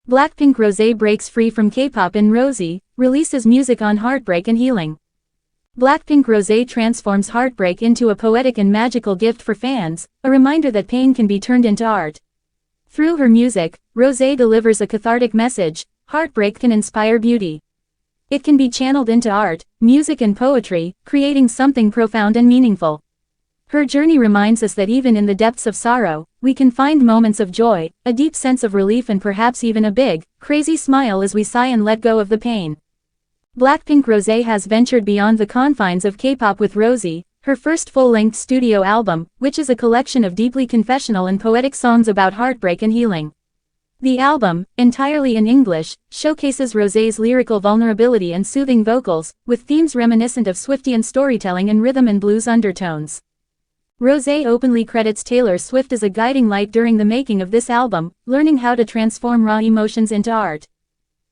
BLACKPINK Rosé breaks free from Kpop in Rosie, releases music on heartbreak and healing. BLACKPINK Rosé transforms heartbreak into a poetic and magical gift for fans, a reminder that pain can be turned into art. Through her music, Rosé delivers a cathartic message: heartbreak can inspire beauty. It can be channeled into art, music and poetry, creating something profound and meaningful. Her journey reminds us that even in the depths of sorrow, we can find moments of joy, a deep sense of relief and perhaps even a big, crazy smile as we sigh and let go of the pain. BLACKPINK Rosé has ventured beyond the confines of Kpop with Rosie, her first full-length studio album, which is a collection of deeply confessional and poetic songs about heartbreak and healing. The album, entirely in English, showcases Rosé's lyrical vulnerability and soothing vocals, with themes reminiscent of Swiftian storytelling and rhythm and blues undertones. Rosé openly credits Taylor Swift as a guiding light during the making of this album, learning how to transform raw emotions into art.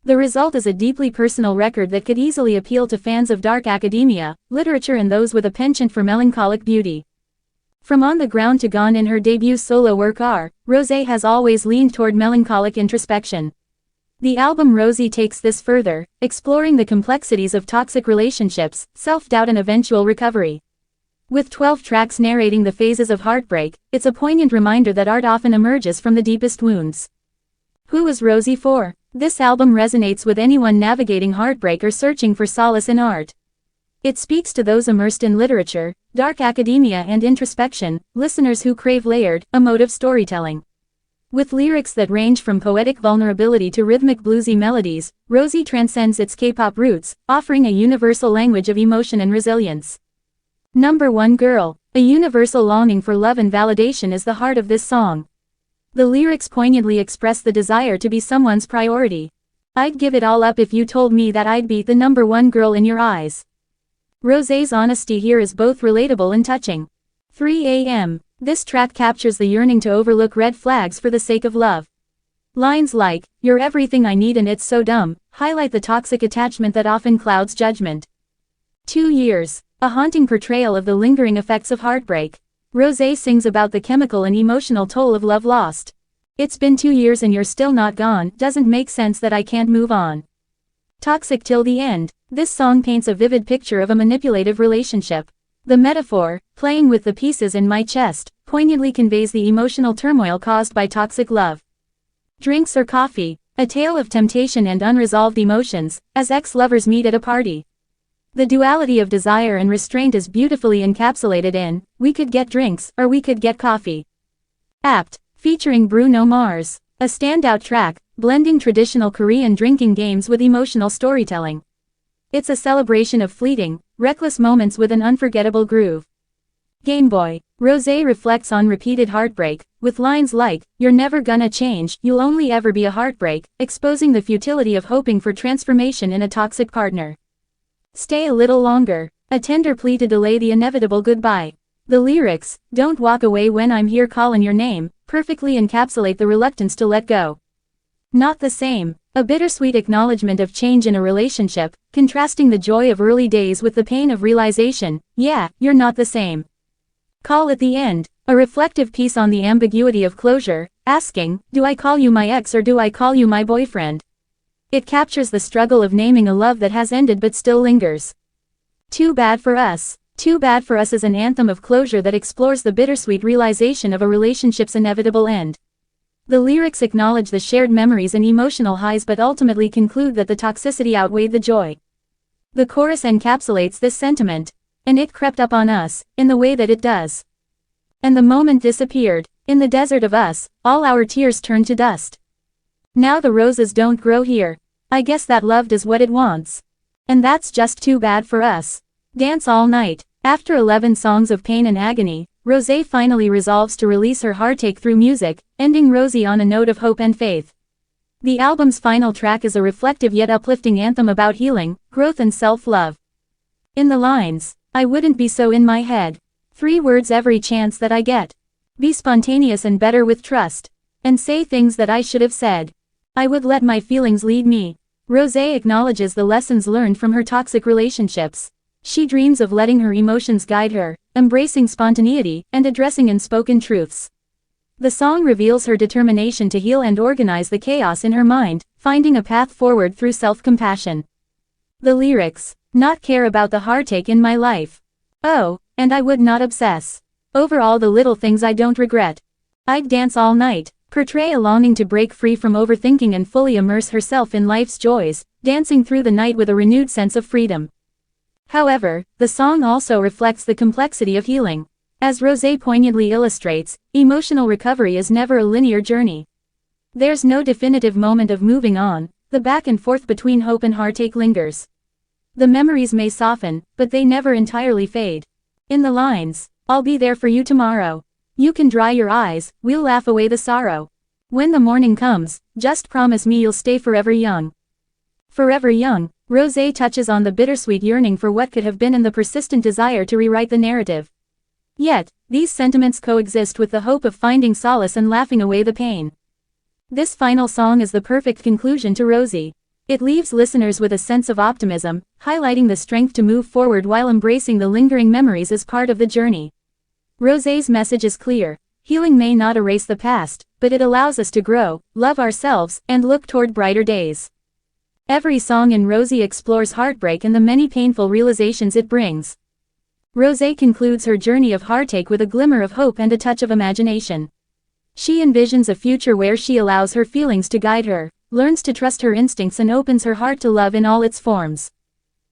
The result is a deeply personal record that could easily appeal to fans of dark academia, literature and those with a penchant for melancholic beauty. From On the Ground to Gone in her debut solo work Rosé has always leaned toward melancholic introspection. The album Rosie takes this further, exploring the complexities of toxic relationships, self-doubt and eventual recovery. With 12 tracks narrating the phases of heartbreak, it's a poignant reminder that art often emerges from the deepest wounds. Who is Rosie for? This album resonates with anyone navigating heartbreak or searching for solace in art. It speaks to those immersed in literature, dark academia and introspection, listeners who crave layered, emotive storytelling. With lyrics that range from poetic vulnerability to rhythmic bluesy melodies, Rosie transcends its Kpop roots, offering a universal language of emotion and resilience. Number 1 Girl. A universal longing for love and validation is the heart of this song. The lyrics poignantly express the desire to be someone's priority. I'd give it all up if you told me that I'd be the number 1 girl in your eyes. Rosé's honesty here is both relatable and touching. 3 a.m. This track captures the yearning to overlook red flags for the sake of love. Lines like, "You're everything I need and it's so dumb," highlight the toxic attachment that often clouds judgment. 2 years. A haunting portrayal of the lingering effects of heartbreak. Rosé sings about the chemical and emotional toll of love lost. "It's been 2 years and you're still not gone, doesn't make sense that I can't move on. Toxic till the end." This song paints a vivid picture of a manipulative relationship. The metaphor, "playing with the pieces in my chest," poignantly conveys the emotional turmoil caused by toxic love. Drinks or Coffee. A tale of temptation and unresolved emotions, as ex-lovers meet at a party. The duality of desire and restraint is beautifully encapsulated in, "We could get drinks, or we could get coffee." Apt, featuring Bruno Mars. A standout track, blending traditional Korean drinking games with emotional storytelling. It's a celebration of fleeting, reckless moments with an unforgettable groove. Game Boy. Rosé reflects on repeated heartbreak, with lines like, "You're never gonna change, you'll only ever be a heartbreak," exposing the futility of hoping for transformation in a toxic partner. Stay a Little Longer. A tender plea to delay the inevitable goodbye. The lyrics, "Don't walk away when I'm here calling your name," perfectly encapsulate the reluctance to let go. Not the Same. A bittersweet acknowledgement of change in a relationship, contrasting the joy of early days with the pain of realization, "Yeah, you're not the same." Call at the End. A reflective piece on the ambiguity of closure, asking, "Do I call you my ex or do I call you my boyfriend?" It captures the struggle of naming a love that has ended but still lingers. Too Bad for Us. Too Bad for Us is an anthem of closure that explores the bittersweet realization of a relationship's inevitable end. The lyrics acknowledge the shared memories and emotional highs but ultimately conclude that the toxicity outweighed the joy. The chorus encapsulates this sentiment. "And it crept up on us, in the way that it does. And the moment disappeared. In the desert of us, all our tears turned to dust. Now the roses don't grow here. I guess that love does what it wants. And that's just too bad for us." Dance All Night. After 11 songs of pain and agony, Rosé finally resolves to release her heartache through music, ending Rosie on a note of hope and faith. The album's final track is a reflective yet uplifting anthem about healing, growth and self-love. In the lines, "I wouldn't be so in my head. 3 words every chance that I get. Be spontaneous and better with trust. And say things that I should have said. I would let my feelings lead me." Rosé acknowledges the lessons learned from her toxic relationships. She dreams of letting her emotions guide her, embracing spontaneity, and addressing unspoken truths. The song reveals her determination to heal and organize the chaos in her mind, finding a path forward through self-compassion. The lyrics: not care about the heartache in my life. Oh, and I would not obsess over all the little things I don't regret. I'd dance all night, portray a longing to break free from overthinking and fully immerse herself in life's joys, dancing through the night with a renewed sense of freedom. However, the song also reflects the complexity of healing. As Rosé poignantly illustrates, emotional recovery is never a linear journey. There's no definitive moment of moving on, the back and forth between hope and heartache lingers. The memories may soften, but they never entirely fade. In the lines, "I'll be there for you tomorrow. You can dry your eyes, we'll laugh away the sorrow. When the morning comes, just promise me you'll stay forever young." Forever young, Rosé touches on the bittersweet yearning for what could have been and the persistent desire to rewrite the narrative. Yet, these sentiments coexist with the hope of finding solace and laughing away the pain. This final song is the perfect conclusion to Rosie. It leaves listeners with a sense of optimism, highlighting the strength to move forward while embracing the lingering memories as part of the journey. Rosé's message is clear: healing may not erase the past, but it allows us to grow, love ourselves, and look toward brighter days. Every song in Rosie explores heartbreak and the many painful realizations it brings. Rosé concludes her journey of heartache with a glimmer of hope and a touch of imagination. She envisions a future where she allows her feelings to guide her, learns to trust her instincts and opens her heart to love in all its forms.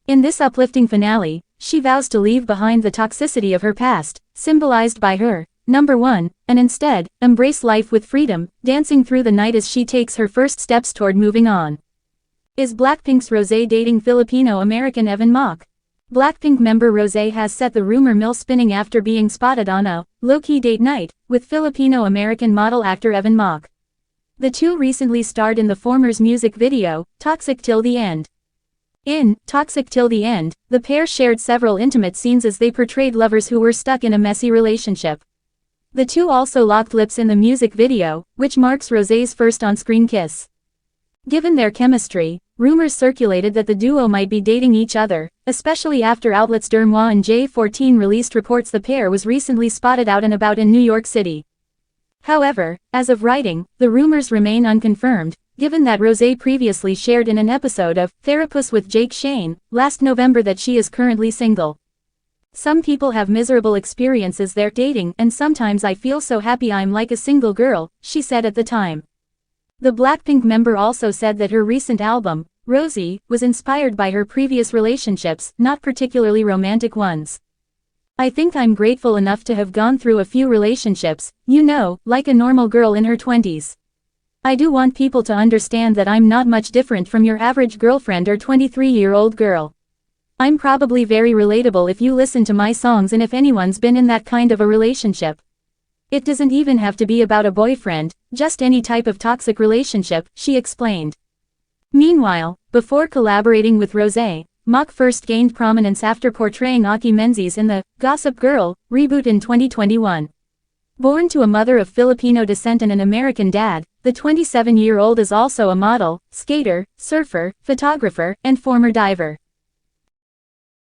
In this uplifting finale, she vows to leave behind the toxicity of her past, symbolized by her number 1, and instead, embrace life with freedom, dancing through the night as she takes her first steps toward moving on. Is BLACKPINK's Rosé dating Filipino-American Evan Mock? BLACKPINK member Rosé has set the rumor mill spinning after being spotted on a low-key date night with Filipino-American model actor Evan Mock. The two recently starred in the former's music video, Toxic Till the End. In Toxic Till the End, the pair shared several intimate scenes as they portrayed lovers who were stuck in a messy relationship. The two also locked lips in the music video, which marks Rosé's first on-screen kiss. Given their chemistry, rumors circulated that the duo might be dating each other, especially after outlets Dermwa and J14 released reports the pair was recently spotted out and about in New York City. However, as of writing, the rumors remain unconfirmed, given that Rosé previously shared in an episode of Therapist with Jake Shane last November that she is currently single. "Some people have miserable experiences they're dating, and sometimes I feel so happy I'm like a single girl," she said at the time. The BLACKPINK member also said that her recent album, Rosie, was inspired by her previous relationships, not particularly romantic ones. "I think I'm grateful enough to have gone through a few relationships, you know, like a normal girl in her 20s. I do want people to understand that I'm not much different from your average girlfriend or 23-year-old girl. I'm probably very relatable if you listen to my songs and if anyone's been in that kind of a relationship. It doesn't even have to be about a boyfriend, just any type of toxic relationship," she explained. Meanwhile, before collaborating with Rosé, Mock first gained prominence after portraying Aki Menzies in the Gossip Girl reboot in 2021. Born to a mother of Filipino descent and an American dad, the 27-year-old is also a model, skater, surfer, photographer, and former diver.